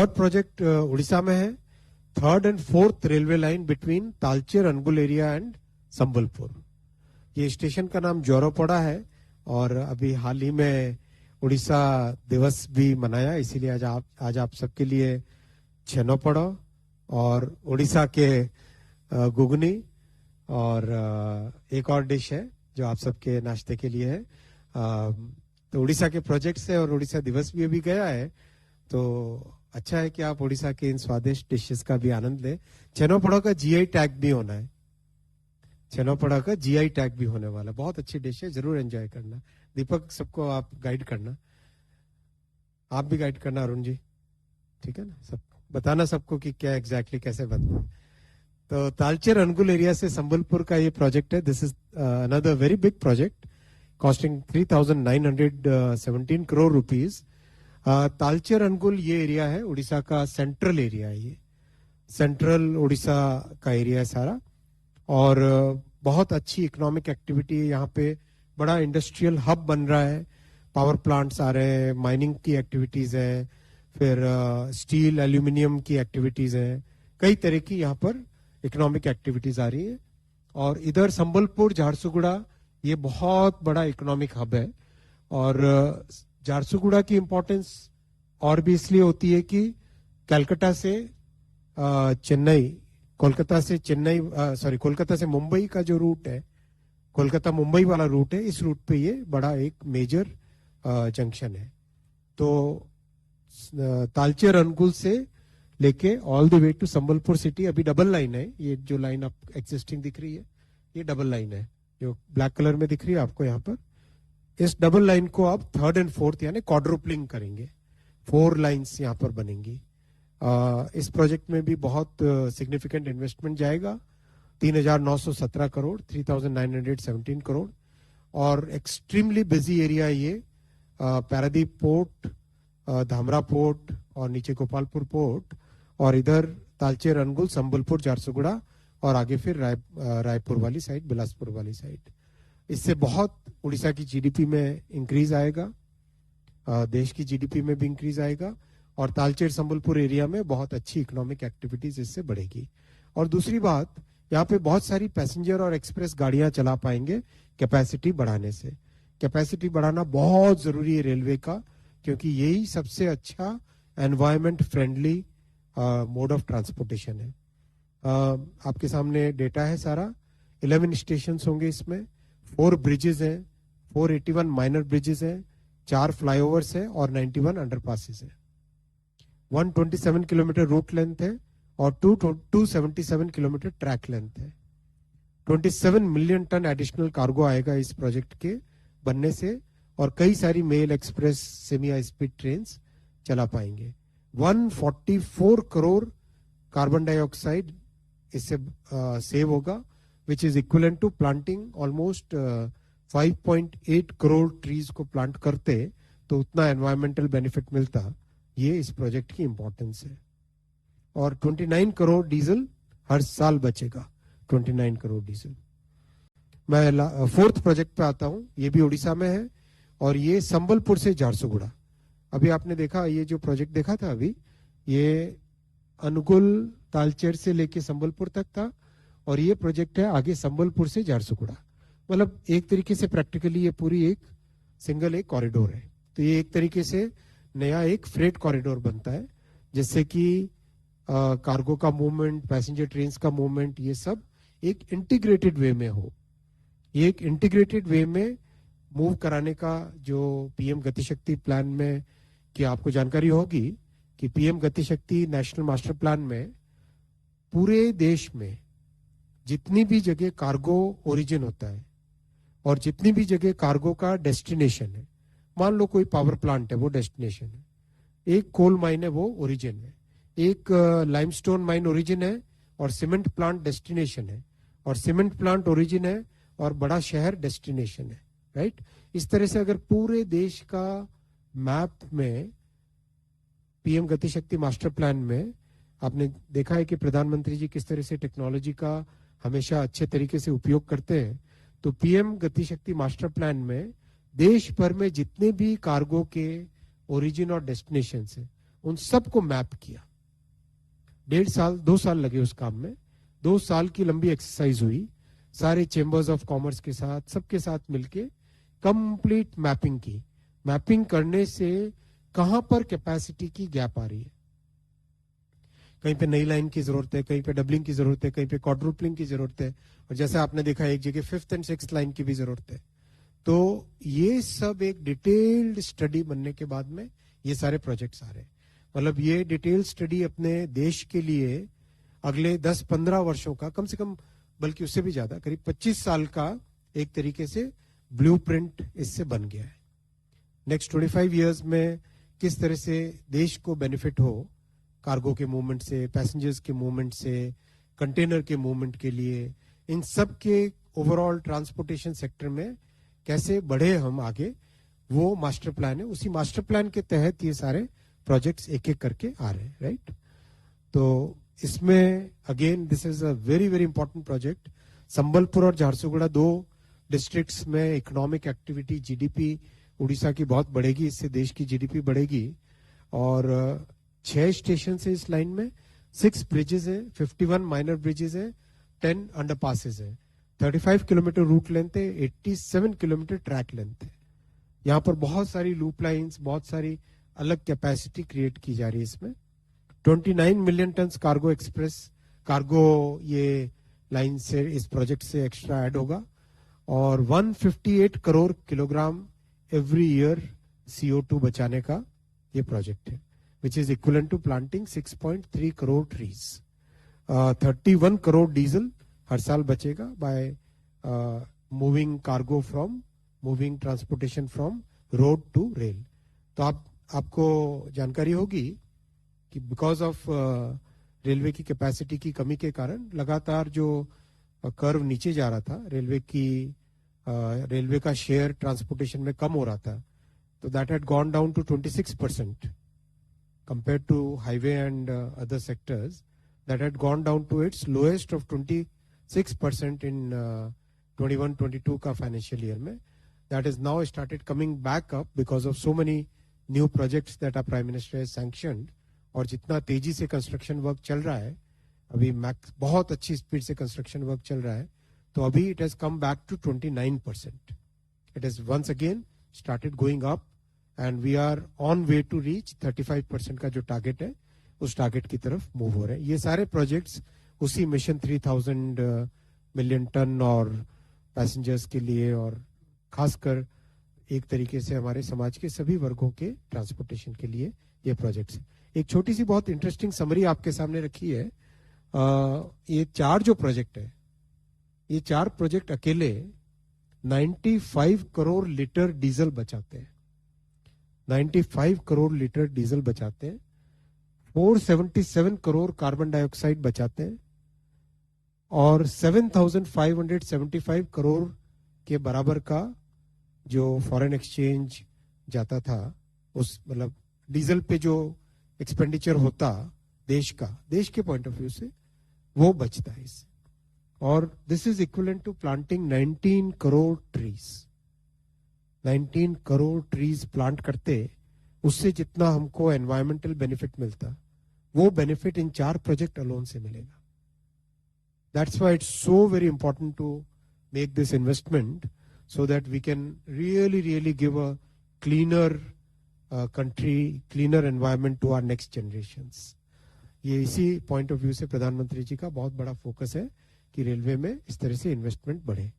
Third project Orissa में है, third and fourth railway line between Talcher Angul area and Sambalpur. ये station का नाम जोरोपड़ा है और अभी हाल ही में उड़ीसा दिवस भी मनाया, इसीलिए आज आप सबके लिए छेनोपड़ा और उड़ीसा के गुगनी और एक और डिश है जो आप सबके नाश्ते के लिए है। तो उड़ीसा के प्रोजेक्ट से और उड़ीसा दिवस भी अभी गया है, तो अच्छा है कि आप उड़ीसा के इन स्वादिष्ट डिशेस का भी आनंद लें। छेनोपड़ा का जीआई टैग भी होना है, छेनोपड़ा का जीआई टैग भी होने वाला, बहुत अच्छी डिश है, जरूर एंजॉय करना। दीपक सबको आप गाइड करना, आप भी गाइड करना अरुण जी, ठीक है ना, सब बताना सबको कि क्या एग्जैक्टली कैसे बनता है। तो तालचेर अनुगुल एरिया से संबलपुर का ये प्रोजेक्ट है। This is another very big project costing 3,917 crore rupees. Talcher Angul ये एरिया है उड़ीसा का सेंट्रल एरिया है, ये सेंट्रल उड़ीसा का एरिया है सारा, और बहुत अच्छी इकोनॉमिक एक्टिविटी है यहाँ पे, बड़ा इंडस्ट्रियल हब बन रहा है, पावर प्लांट्स आ रहे हैं, माइनिंग की एक्टिविटीज है, फिर स्टील एल्यूमिनियम की एक्टिविटीज है, कई तरह की यहाँ पर इकोनॉमिक एक्टिविटीज आ रही है। और इधर संबलपुर झारसुगुड़ा ये बहुत बड़ा इकोनॉमिक हब है, और झारसुगुड़ा की इंपॉर्टेंस और भी इसलिए होती है कि कोलकाता से मुंबई का जो रूट है, कोलकाता मुंबई वाला रूट है, इस रूट पे ये बड़ा एक मेजर जंक्शन है। तो तालचेर अनुगुल से लेके all the way to Sambalpur city अभी डबल लाइन है। ये जो लाइन आप एग्जिस्टिंग दिख रही है ये डबल लाइन है, जो ब्लैक कलर में दिख रही है आपको यहाँ पर। इस डबल लाइन को आप थर्ड एंड फोर्थ यानी क्वाड्रुपलिंग करेंगे, 4 लाइंस यहाँ पर बनेंगी। इस प्रोजेक्ट में भी बहुत सिग्निफिकेंट इन्वेस्टमेंट जाएगा, 3,917 करोड़, 3,917 करोड़। और एक्सट्रीमली बिजी एरिया ये, पारादीप पोर्ट, धामरा पोर्ट और नीचे गोपालपुर पोर्ट, और इधर तालचेर अनुगुल, संबलपुर, झारसुगुड़ा और आगे फिर रायपुर वाली साइड, बिलासपुर वाली साइड। इससे बहुत उड़ीसा की जीडीपी में इंक्रीज आएगा, देश की जीडीपी में भी इंक्रीज आएगा, और तालचेर संबलपुर एरिया में बहुत अच्छी इकोनॉमिक एक्टिविटीज इससे बढ़ेगी। और दूसरी बात, यहाँ पे बहुत सारी पैसेंजर और एक्सप्रेस गाड़ियां चला पाएंगे कैपेसिटी बढ़ाने से। कैपेसिटी बढ़ाना बहुत जरूरी है रेलवे का, क्योंकि यही सबसे अच्छा environment friendly mode of transportation है। आपके सामने डेटा है सारा, 11 स्टेशन होंगे इसमें, 4 ब्रिजेस हैं, 481 माइनर ब्रिजेस हैं, 4 फ्लाईओवर्स है और 91 अंडरपासेस है। 127 किलोमीटर रूट लेंथ है और 277 किलोमीटर ट्रैक लेंथ है। 27 मिलियन टन एडिशनल कार्गो आएगा इस प्रोजेक्ट के बनने से, और कई सारी mail, express, semi high speed train चला पाएंगे। 144 करोड़ कार्बन डाइऑक्साइड इससे सेव होगा, which is equivalent to planting almost 5.8 crore trees को प्लांट करते, तो उतना एनवायरमेंटल बेनिफिट मिलता। ये इस प्रोजेक्ट की इंपॉर्टेंस है। और 29 करोड़ डीजल हर साल बचेगा, 29 करोड़ डीजल। मैं फोर्थ प्रोजेक्ट पे आता हूं, ये भी उड़ीसा में है, और ये संबलपुर से झारसुगुड़ा। अभी आपने देखा ये जो प्रोजेक्ट देखा था अभी, ये अनुगुल तालचेर से लेके संबलपुर तक था, और ये प्रोजेक्ट है आगे संबलपुर से झारसुगुड़ा। मतलब एक तरीके से प्रैक्टिकली ये पूरी एक सिंगल एक कॉरिडोर है। तो ये एक तरीके से नया एक फ्रेट कॉरिडोर बनता है, जिससे कि कार्गो का मूवमेंट, पैसेंजर ट्रेन का मूवमेंट, ये सब एक इंटीग्रेटेड वे में हो। ये एक इंटीग्रेटेड वे में मूव कराने का जो पीएम गतिशक्ति प्लान में, कि आपको जानकारी होगी कि PM Gatishakti national master plan में पूरे देश में जितनी भी जगह कार्गो ओरिजिन होता है और जितनी भी जगह कार्गो का डेस्टिनेशन है, मान लो कोई पावर प्लांट है वो डेस्टिनेशन है, एक कोल माइन है वो ओरिजिन है, एक लाइमस्टोन माइन ओरिजिन है और सीमेंट प्लांट डेस्टिनेशन है, और सीमेंट प्लांट ओरिजिन है और बड़ा शहर डेस्टिनेशन है, राइट। इस तरह से अगर पूरे देश का मैप में पीएम गतिशक्ति मास्टर प्लान में आपने देखा है कि प्रधानमंत्री जी किस तरह से टेक्नोलॉजी का हमेशा अच्छे तरीके से उपयोग करते हैं, तो पीएम गतिशक्ति मास्टर प्लान में देश भर में जितने भी कार्गो के ओरिजिन और डेस्टिनेशन है उन सबको मैप किया। 1.5 साल 2 साल लगे उस काम में। 2 साल की लंबी एक्सरसाइज हुई, सारे चेंबर्स ऑफ कॉमर्स के साथ, सबके साथ मिलके कंप्लीट मैपिंग की। मैपिंग करने से कहां पर कैपेसिटी की गैप आ रही है, कहीं पे नई लाइन की जरूरत है, कहीं पे डबलिंग की जरूरत है, कहीं पे क्वाड्रुपलिंग की जरूरत है, और जैसे आपने देखा एक जगह 5th एंड 6th लाइन की भी जरूरत है। तो ये सब एक डिटेल्ड स्टडी बनने के बाद में ये सारे प्रोजेक्ट्स आ रहे हैं। मतलब ये डिटेल्ड स्टडी अपने देश के लिए अगले 10-15 वर्षों का, कम से कम बल्कि उससे भी ज्यादा, करीब 25 साल का एक तरीके से ब्लूप्रिंट इससे बन गया है। नेक्स्ट 25 इयर्स में किस तरह से देश को बेनिफिट हो कार्गो के मूवमेंट से, पैसेंजर्स के मूवमेंट से, कंटेनर के मूवमेंट के लिए, इन सब के ओवरऑल ट्रांसपोर्टेशन सेक्टर में कैसे बढ़े हम आगे, वो मास्टर प्लान है। उसी मास्टर प्लान के तहत ये सारे प्रोजेक्ट्स एक एक करके आ रहे हैं, राइट। तो इसमें again this is a very very important project. Sambalpur और झारसुगुड़ा 2 डिस्ट्रिक्ट्स में इकोनॉमिक एक्टिविटी, जीडीपी उड़ीसा की बहुत बढ़ेगी, इससे देश की जीडीपी बढ़ेगी। और 6 स्टेशन है इस लाइन में, 6 ब्रिजेस है, 51 माइनर ब्रिजेस है, 10 अंडरपासेस है, 35 किलोमीटर रूट लेंथ है, 87 किलोमीटर ट्रैक लेंथ है। यहाँ पर बहुत सारी लूप लाइंस, बहुत सारी अलग कैपेसिटी क्रिएट की जा रही है इसमें। 29 million ton cargo express cargo ये लाइन से, इस प्रोजेक्ट से एक्स्ट्रा ऐड होगा, और 158 crore kilogram every year CO2 बचाने का ये प्रोजेक्ट है, which is equivalent to planting 6.3 crore trees. 31 crore diesel हर साल बचेगा by moving cargo from, moving transportation from road to rail. तो आपको जानकारी होगी कि बिकॉज ऑफ रेलवे की कैपेसिटी की कमी के कारण लगातार जो कर्व नीचे जा रहा था, रेलवे का शेयर ट्रांसपोर्टेशन में कम हो रहा था, तो that had gone down to 26% compared to highway and other sectors, that had gone down to its lowest of 26% in 21-22 का financial year में. That has now started coming back up because of so many new projects that our Prime Minister has sanctioned. और जितना तेजी से construction work चल रहा है, अभी बहुत अच्छी स्पीड से कंस्ट्रक्शन वर्क चल रहा है, तो अभी it has come back to 29%. It has once again started going up. And we are on way to reach 35% का जो टारगेट है, उस टारगेट की तरफ मूव हो रहे हैं। ये सारे प्रोजेक्ट्स उसी मिशन 3000 मिलियन टन और पैसेंजर्स के लिए, और खासकर एक तरीके से हमारे समाज के सभी वर्गों के ट्रांसपोर्टेशन के लिए ये प्रोजेक्ट्स हैं। एक छोटी सी बहुत इंटरेस्टिंग समरी आपके सामने रखी है। ये 4 जो प्रोजेक्ट है, ये 4 प्रोजेक्ट अकेले 95 करोड़ लीटर डीजल बचाते हैं। 95 करोड़ लीटर डीजल बचाते हैं, 477 करोड़ कार्बन डाइऑक्साइड बचाते हैं, और 7,575 करोड़ के बराबर का जो फॉरेन एक्सचेंज जाता था, उस मतलब डीजल पे जो एक्सपेंडिचर होता देश का, देश के पॉइंट ऑफ व्यू से, वो बचता है इससे। और this is equivalent to planting 19 crore trees. 19 crore trees plant करते, उससे जितना हमको एनवायरमेंटल बेनिफिट मिलता, वो बेनिफिट इन 4 प्रोजेक्ट अलोन से मिलेगा। That's why it's so very important to make this investment, so that we can really give a cleaner country, cleaner environment to our next generations. ये इसी point of view से प्रधानमंत्री जी का बहुत बड़ा focus है कि रेलवे में इस तरह से इन्वेस्टमेंट बढ़े।